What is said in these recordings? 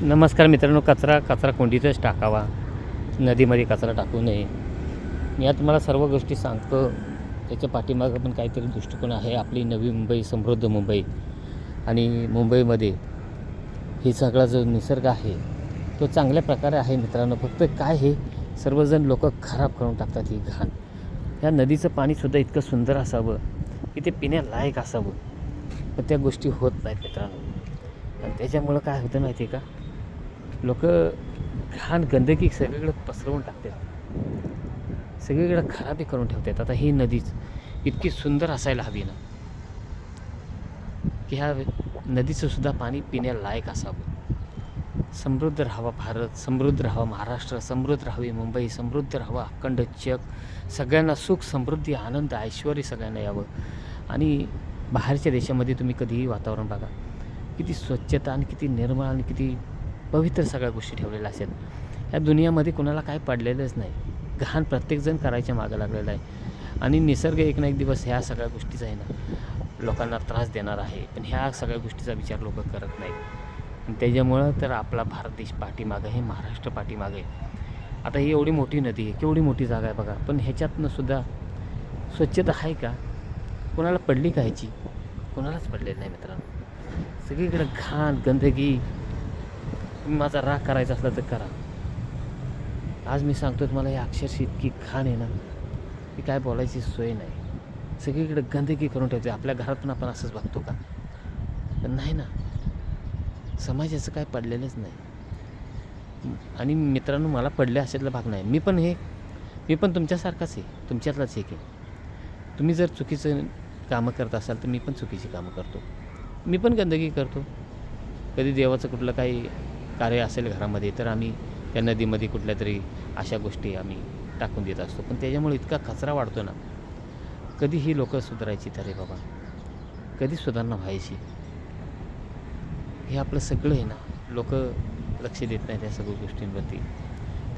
नमस्कार मित्रांनो. कचरा कोंडीतच टाकावा, नदीमध्ये कचरा टाकू नये. मी या तुम्हाला सर्व गोष्टी सांगतो. त्याच्या पाठीमागं पण काहीतरी दृष्टिकोन आहे. आपली नवी मुंबई, समृद्ध मुंबई आणि मुंबईमध्ये ही सगळा जो निसर्ग आहे तो चांगल्या प्रकारे आहे मित्रांनो. फक्त काय हे सर्वजण लोक खराब करून टाकतात ही घाण. या नदीचं पाणीसुद्धा इतकं सुंदर असावं की ते पिण्यालायक असावं, पण त्या गोष्टी होत नाहीत मित्रांनो. आणि त्याच्यामुळं काय होतं माहिती आहे का, लोक घाण गंदगी सगळीकडे पसरवून टाकतात, सगळीकडे खराबी करून ठेवतात. आता ही नदीच इतकी सुंदर असायला हवी ना, की ह्या नदीचं सुद्धा पाणी पिण्यालायक असावं. समृद्ध राहावा भारत, समृद्ध राहावा महाराष्ट्र, समृद्ध राहावी मुंबई, समृद्ध राहावा अखंड जग. सगळ्यांना सुख, समृद्धी, आनंद, ऐश्वर सगळ्यांना यावं. आणि बाहेरच्या देशामध्ये तुम्ही कधीही वातावरण बघा, किती स्वच्छता आणि किती निर्मळ आणि किती पवित्र सगळ्या गोष्टी ठेवलेल्या असेल. या दुनियामध्ये कुणाला काय पडलेलंच नाही. घाण प्रत्येकजण करायच्या मागं लागलेला आहे. आणि निसर्ग एक ना एक दिवस ह्या सगळ्या गोष्टीचा आहे ना लोकांना त्रास देणार आहे, पण ह्या सगळ्या गोष्टीचा विचार लोक करत नाहीत. आणि त्याच्यामुळं तर आपला भारत देश पाठीमागं आहे, महाराष्ट्र पाठीमागं आहे. आता ही एवढी मोठी नदी आहे, केवढी मोठी जागा आहे बघा, पण ह्याच्यातनं सुद्धा स्वच्छता आहे का? कोणाला पडली का ह्याची? कोणालाच पडलेलं नाही मित्रांनो. सगळीकडे घाण गंदगी. माझा राग करायचा असला तर करा. आज मी सांगतो तुम्हाला, ही अक्षरशः इतकी घाण आहे ना की काय बोलायची सोय नाही. सगळीकडे गंदगी करून ठेवते. आपल्या घरात पण आपण असंच बघतो का? पण नाही ना, समाजाचं काय पडलेलंच नाही. आणि मित्रांनो, मला पडले अशातला भाग नाही. मी पण तुमच्यासारखाच आहे, तुमच्यातलाच एक आहे. तुम्ही जर चुकीचं कामं करत असाल तर मी पण चुकीची कामं करतो. मी पण गंदगी करतो. कधी देवाचं कुठलं काही कार्य असेल घरामध्ये तर आम्ही त्या नदीमध्ये कुठल्या तरी अशा गोष्टी आम्ही टाकून देत असतो. पण त्याच्यामुळे इतका कचरा वाढतो ना, कधी ही लोक सुधारायची तर रे बाबा, कधी सुधारणा व्हायची? हे आपलं सगळं आहे ना, लोक लक्ष देत नाही त्या सगळ्या गोष्टींवरती.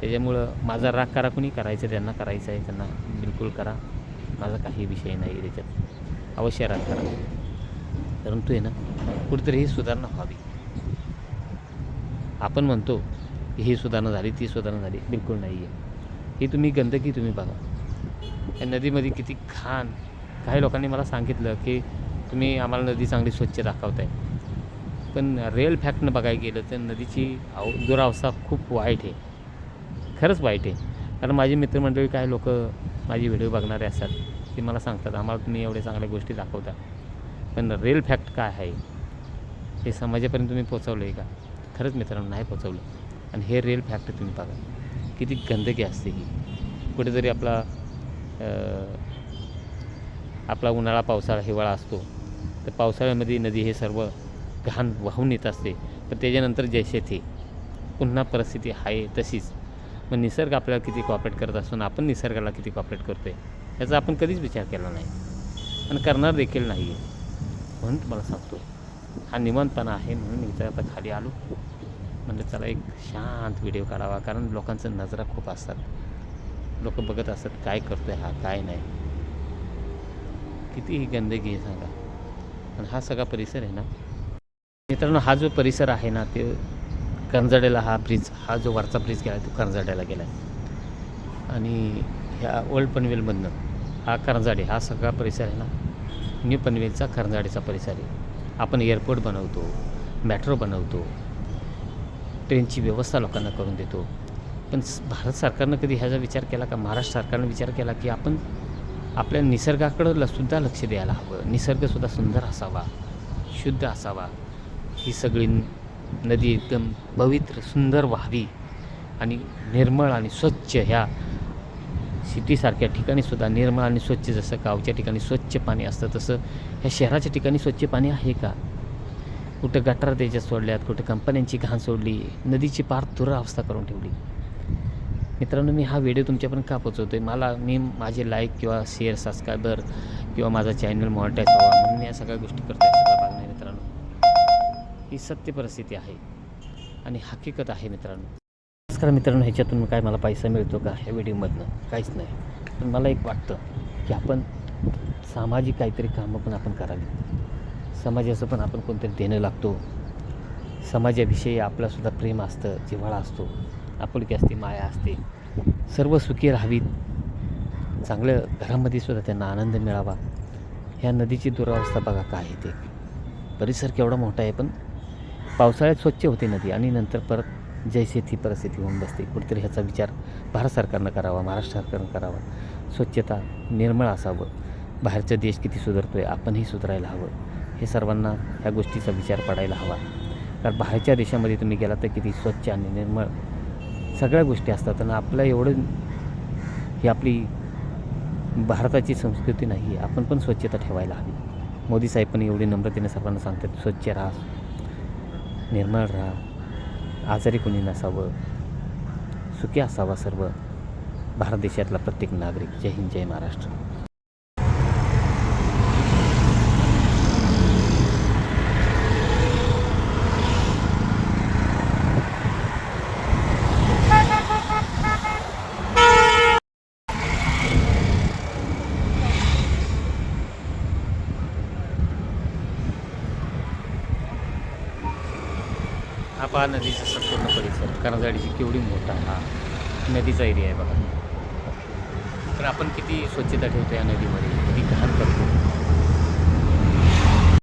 त्याच्यामुळं माझा राग करा, कुणी करायचं त्यांना करायचं आहे, त्यांना बिलकुल करा. माझा काही विषय नाही त्याच्यात. अवश्य राग करा, परंतु आहे ना कुठेतरी ही सुधारणा व्हावी. आपण म्हणतो की ही सुधारणा झाली, ती सुधारणा झाली, बिलकुल नाही आहे. ही तुम्ही गंदगी तुम्ही बघा. या नदीमध्ये किती घाण. काही लोकांनी मला सांगितलं की तुम्ही आम्हाला नदी चांगली स्वच्छ दाखवताय, पण रिअल फॅक्टनं बघायला गेलं तर नदीची दुरावस्था खूप वाईट आहे. खरंच वाईट आहे. कारण माझी मित्रमंडळी, काही लोक माझी व्हिडिओ बघणारे असतात, ते मला सांगतात आम्हाला तुम्ही एवढ्या चांगल्या गोष्टी दाखवता, पण रिअल फॅक्ट काय आहे हे समाजापर्यंत तुम्ही पोचवलं आहे का? खरंच मित्रांनो, नाही पोचवलं. आणि हे रिअल फॅक्ट तुम्ही बघा, किती गंदगी असते ही. कुठेतरी आपला उन्हाळा, पावसाळा, हिवाळा असतो, तर पावसाळ्यामध्ये नदी हे सर्व घाण वाहून येत असते. पण त्याच्यानंतर जैसे थे पुन्हा परिस्थिती आहे तशीच. मग निसर्ग आपल्याला किती कॉपरेट करत असतो आणि आपण निसर्गाला किती कॉपरेट करतो आहे याचा आपण कधीच विचार केला नाही आणि करणार देखील नाही आहे. म्हणून तुम्हाला सांगतो, हा निवांतपणा आहे. म्हणून मी इथं आता खाली आलो, म्हणजे चला एक शांत व्हिडिओ काढावा. कारण लोकांचं नजरा खूप असतात, लोक बघत असतात काय करतो आहे हा, काय नाही. कितीही गंदगी आहे सांगा. आणि हा सगळा परिसर आहे ना मित्रांनो, हा जो परिसर आहे ना, ते करंजाड्याला, हा ब्रिज, हा जो वरचा ब्रिज गेला तो करंजाड्याला गेला आहे. आणि ह्या ओल्ड पनवेलमधनं हा करंजाडे, हा सगळा परिसर आहे ना न्यू पनवेलचा करंजाडेचा परिसर आहे. आपण एअरपोर्ट बनवतो, मेट्रो बनवतो, ट्रेनची व्यवस्था लोकांना करून देतो, पण भारत सरकारनं कधी ह्याचा विचार केला का? महाराष्ट्र सरकारनं विचार केला की आपण आपल्या निसर्गाकडं सुद्धा लक्ष द्यायला हवं. निसर्गसुद्धा सुंदर असावा, शुद्ध असावा. ही सगळी नदी एकदम पवित्र, सुंदर व्हावी आणि निर्मळ आणि स्वच्छ. ह्या सिटीसारख्या ठिकाणीसुद्धा निर्मळ आणि स्वच्छ, जसं गावच्या ठिकाणी स्वच्छ पाणी असतं तसं ह्या शहराच्या ठिकाणी स्वच्छ पाणी आहे का? कुठं गटार त्याच्यात सोडल्यात, कुठं कंपन्यांची घाण सोडली, नदीची पार दुरावस्था करून ठेवली. मित्रांनो, मी हा व्हिडिओ तुमच्यापर्यंत का पोचवतो आहे? मी माझे लाईक किंवा शेअर, सबस्क्रायबर किंवा माझा चॅनल मॉनिटाईज व्हावा म्हणून मी या सगळ्या गोष्टी करतो आहे. सगळा भाग नाही मित्रांनो, ही सत्य परिस्थिती आहे आणि हकीकत आहे मित्रांनो. नमस्कार मित्रांनो, ह्याच्यातून काय मला पैसा मिळतो का ह्या व्हिडिओमधनं? काहीच नाही. पण मला एक वाटतं की आपण सामाजिक काहीतरी कामं पण आपण करावी. समाजाचं पण आपण कोणतरी देणं लागतो. समाजाविषयी आपलंसुद्धा प्रेम असतं, जिव्हाळा असतो, आपुलकी असते, माया असते. सर्व सुखी राहावीत, चांगलं घरामध्ये सुद्धा त्यांना आनंद मिळावा. ह्या नदीची दुरावस्था बघा काय आहे ते. परिसर केवढा मोठा आहे, पण पावसाळ्यात स्वच्छ होते नदी आणि नंतर परत जैसे ती परिस्थिती होऊन बसते. कुठेतरी ह्याचा विचार भारत सरकारनं करावा, महाराष्ट्र सरकारनं करावा. स्वच्छता, निर्मळ असावं. बाहेरचा देश किती सुधारतो आहे, आपणही सुधारायला हवं. हे सर्वांना ह्या गोष्टीचा विचार पडायला हवा. कारण बाहेरच्या देशामध्ये तुम्ही गेला तर किती स्वच्छ आणि निर्मळ सगळ्या गोष्टी असतात. आणि आपलं एवढं ही आपली भारताची संस्कृती नाही आहे. आपण पण स्वच्छता ठेवायला हवी. मोदी साहेब पण एवढी नम्रतेने सर्वांना सांगतात, स्वच्छ राहा, निर्मळ राहा, आजारी कोणी नसावं, सुखी असावा सर्व भारत देशातला प्रत्येक नागरिक. जय हिंद, जय महाराष्ट्र. हा पहा नदीचा संपूर्ण परिसर. करंजाडीची केवढी मोठा हा नदीचा एरिया आहे बघा. तर आपण किती स्वच्छता ठेवतो या नदीमध्ये, किती घाण करतो.